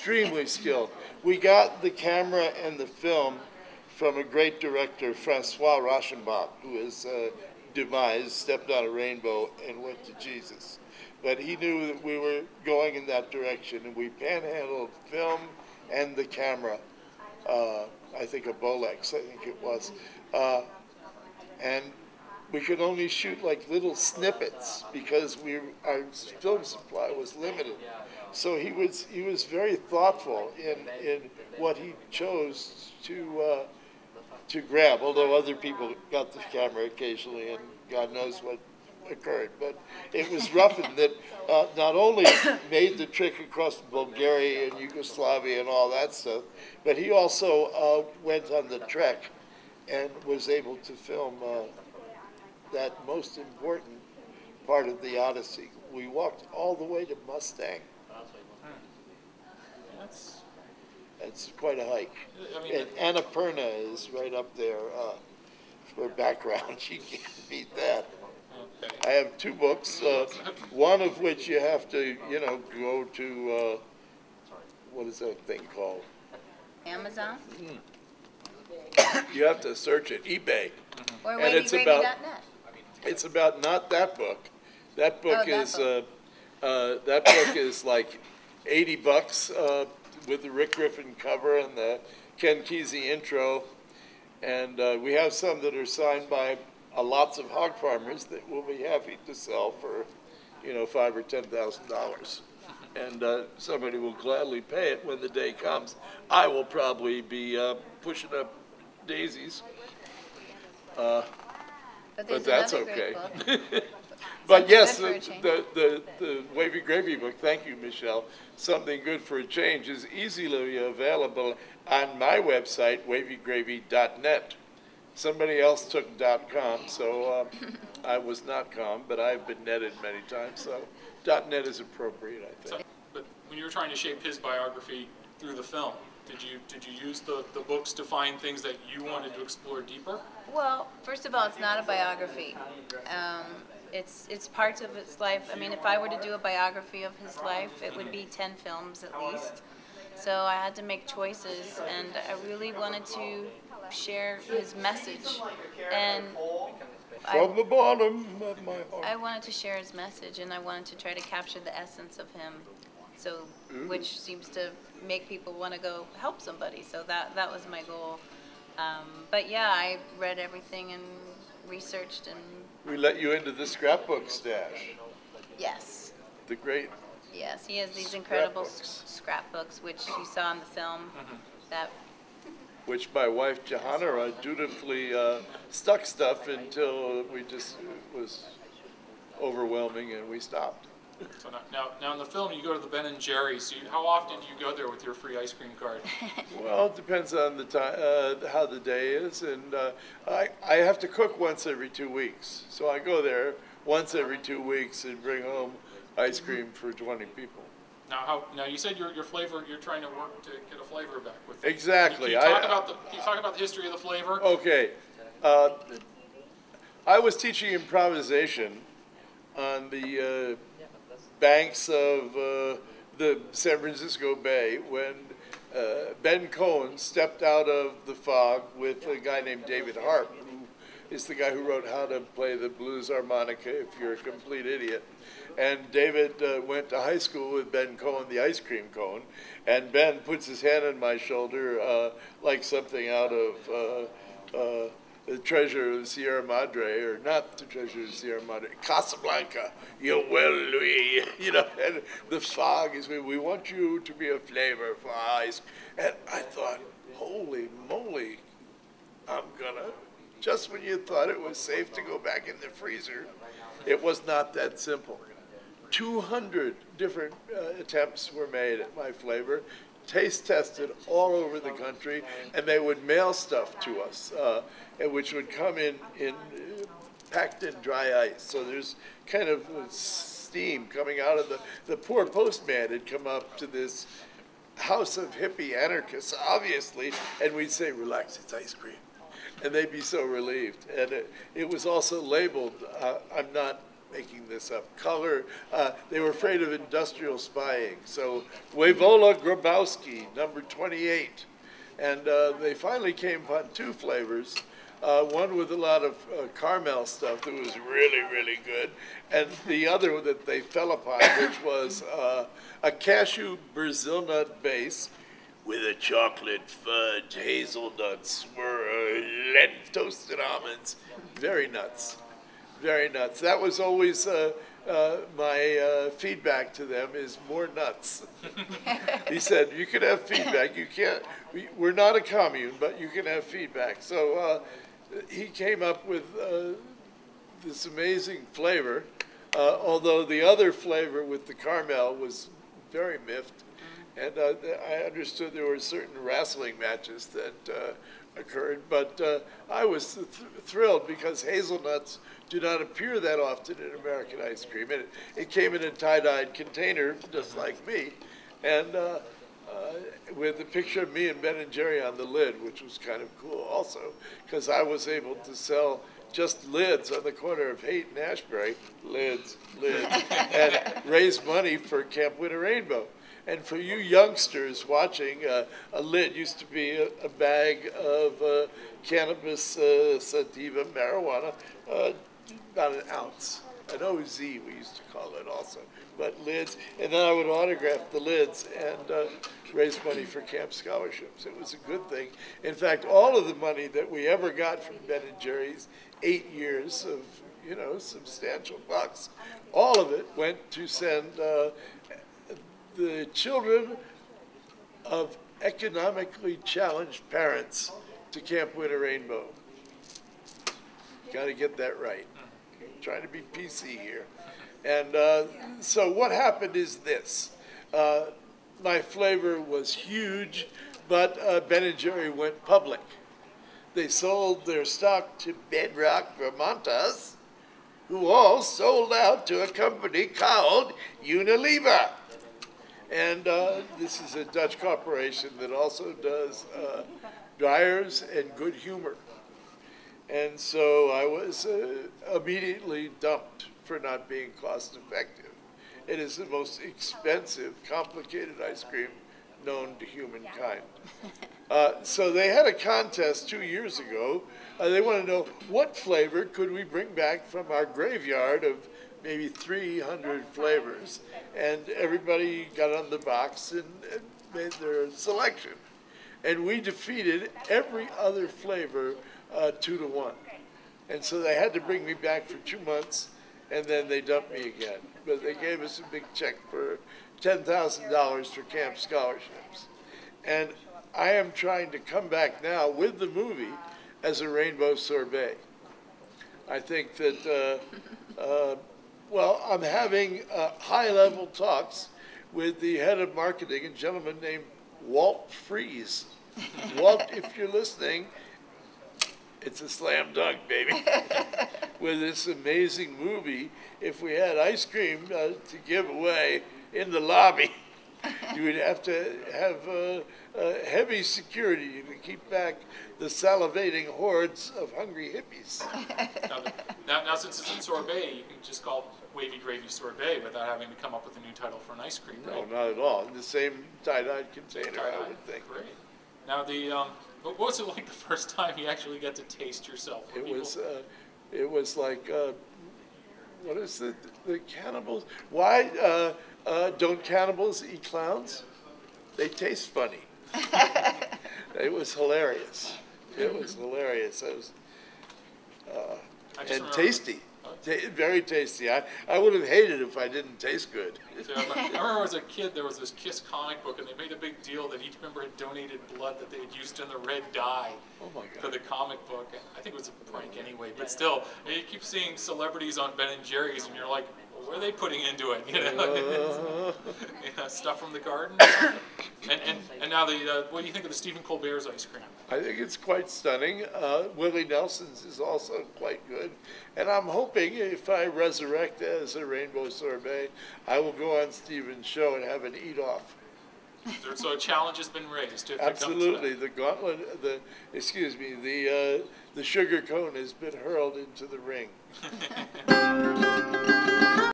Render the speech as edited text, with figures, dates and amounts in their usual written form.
extremely skilled. We got the camera and the film from a great director, Francois Rauschenbach, who is demised, stepped on a rainbow, and went to Jesus. But he knew that we were going in that direction, and we panhandled film and the camera. I think a Bolex, I think it was. And we could only shoot like little snippets because our film supply was limited. So he was very thoughtful in what he chose to grab, although other people got the camera occasionally, and God knows what occurred. But it was Ruffin that not only made the trek across Bulgaria and Yugoslavia and all that stuff, but he also went on the trek and was able to film that most important part of the Odyssey. We walked all the way to Mustang. That's quite a hike. I mean, and Annapurna is right up there for background. You can't beat that. I have two books, one of which you have to, go to, what is that thing called? Amazon? You have to search it, eBay. Or and wavygravy.net. It's about not that book. That book that book is like $80 with the Rick Griffin cover and the Ken Kesey intro. And we have some that are signed by lots of hog farmers that we'll be happy to sell for, $5,000 or $10,000. And somebody will gladly pay it when the day comes. I will probably be pushing up daisies, but that's okay. But yes, the Wavy Gravy book, thank you, Michelle, Something Good for a Change, is easily available on my website, wavygravy.net. Somebody else took .com, so I was not .com, but I've been netted many times, so .net is appropriate, I think. So, but when you were trying to shape his biography through the film, did you use the books to find things that you wanted to explore deeper? Well, first of all, it's not a biography. It's parts of his life. I mean, if I were to do a biography of his life, it would be 10 films at least. So I had to make choices, and I really wanted to share his message. And from the bottom of my heart, I wanted to share his message, and I wanted to try to capture the essence of him. So, which seems to make people want to go help somebody. So that was my goal. But yeah, I read everything and researched and. We let you into the scrapbook stash. Yes. The great. Yes, he has these incredible scrapbooks, which you saw in the film. That. Which my wife Johanna dutifully stuck stuff until we just it was overwhelming and we stopped. So now in the film, you go to the Ben and Jerry's. So how often do you go there with your free ice cream card? Well, it depends on the time, how the day is, and I have to cook once every 2 weeks. So I go there once every 2 weeks and bring home ice cream for 20 people. Now you said your flavor. You're trying to work to get a flavor back with. Exactly. Can you talk about the history of the flavor? Okay. I was teaching improvisation on the banks of the San Francisco Bay when Ben Cohen stepped out of the fog with a guy named David Harp, who is the guy who wrote How to Play the Blues Harmonica If You're a Complete Idiot. And David went to high school with Ben Cohen, the ice cream cone, and Ben puts his hand on my shoulder like something out of the Treasure of the Sierra Madre, or not the Treasure of the Sierra Madre, Casablanca, you will, Louis, and the fog is, we want you to be a flavor for ice. And I thought, holy moly, I'm gonna, just when you thought it was safe to go back in the freezer, it was not that simple. 200 different attempts were made at my flavor, taste tested all over the country, and they would mail stuff to us, which would come in packed in dry ice. So there's kind of steam coming out of the poor postman had come up to this house of hippie anarchists, obviously, and we'd say, relax, it's ice cream. And they'd be so relieved. And it was also labeled, I'm not making this up, color. They were afraid of industrial spying. So Wavola Grabowski, number 28. And they finally came upon two flavors. One with a lot of caramel stuff that was really, really good. And the other that they fell upon, which was a cashew Brazil nut base with a chocolate fudge, hazelnut swirl, and toasted almonds. Very nuts. Very nuts. That was always my feedback to them is more nuts. He said, you can have feedback. You can't, we're not a commune, but you can have feedback. So he came up with this amazing flavor, although the other flavor with the caramel was very miffed. And I understood there were certain wrestling matches that occurred, but I was thrilled because hazelnuts do not appear that often in American ice cream. And it came in a tie-dyed container, just like me, and with a picture of me and Ben and Jerry on the lid, which was kind of cool also, because I was able to sell just lids on the corner of Haight and Ashbury, lids, and raise money for Camp Winter Rainbow. And for you youngsters watching, a lid used to be a bag of cannabis sativa, marijuana, about an ounce. An OZ we used to call it also, but lids. And then I would autograph the lids and raise money for camp scholarships. It was a good thing. In fact, all of the money that we ever got from Ben and Jerry's, 8 years of, you know, substantial bucks, all of it went to send the children of economically challenged parents to Camp Winter Rainbow. Got to get that right. Trying to be PC here. And so what happened is this. My flavor was huge, but Ben and Jerry went public. They sold their stock to Bedrock Vermonters, who all sold out to a company called Unilever. And this is a Dutch corporation that also does dryers and good humor. And so I was immediately dumped for not being cost effective. It is the most expensive, complicated ice cream known to humankind. So they had a contest 2 years ago. They want to know what flavor could we bring back from our graveyard of maybe 300 flavors. And everybody got on the box and made their selection. And we defeated every other flavor 2-1. And so they had to bring me back for 2 months, and then they dumped me again. But they gave us a big check for $10,000 for camp scholarships. And I am trying to come back now with the movie as a rainbow sorbet. I think that, well, I'm having high-level talks with the head of marketing, a gentleman named Walt Freeze. Walt, if you're listening, it's a slam dunk, baby. With this amazing movie, if we had ice cream to give away in the lobby, you would have to have heavy security to keep back the salivating hordes of hungry hippies. Now, since it's in sorbet, you can just call it Wavy Gravy Sorbet without having to come up with a new title for an ice cream, right? No, not at all. In the same tie-dyed container, Tie-dyed. I would think. Great. Now, what was it like the first time you actually got to taste yourself? It was like, what is it? The cannibals? Why don't cannibals eat clowns? They taste funny. It was hilarious. It was hilarious. It was, and tasty. Very tasty. I would have hated it if I didn't taste good. So I remember as a kid, there was this KISS comic book, and they made a big deal that each member had donated blood that they had used in the red dye for the comic book. I think it was a prank anyway, but still, you keep seeing celebrities on Ben and Jerry's, and you're like, well, what are they putting into it? You know, stuff from the garden. And now what do you think of the Stephen Colbert's ice cream? I think it's quite stunning. Willie Nelson's is also quite good. And I'm hoping if I resurrect as a rainbow sorbet, I will go on Stephen's show and have an eat-off. So a challenge has been raised. If it comes Absolutely, back. the gauntlet, the sugar cone has been hurled into the ring.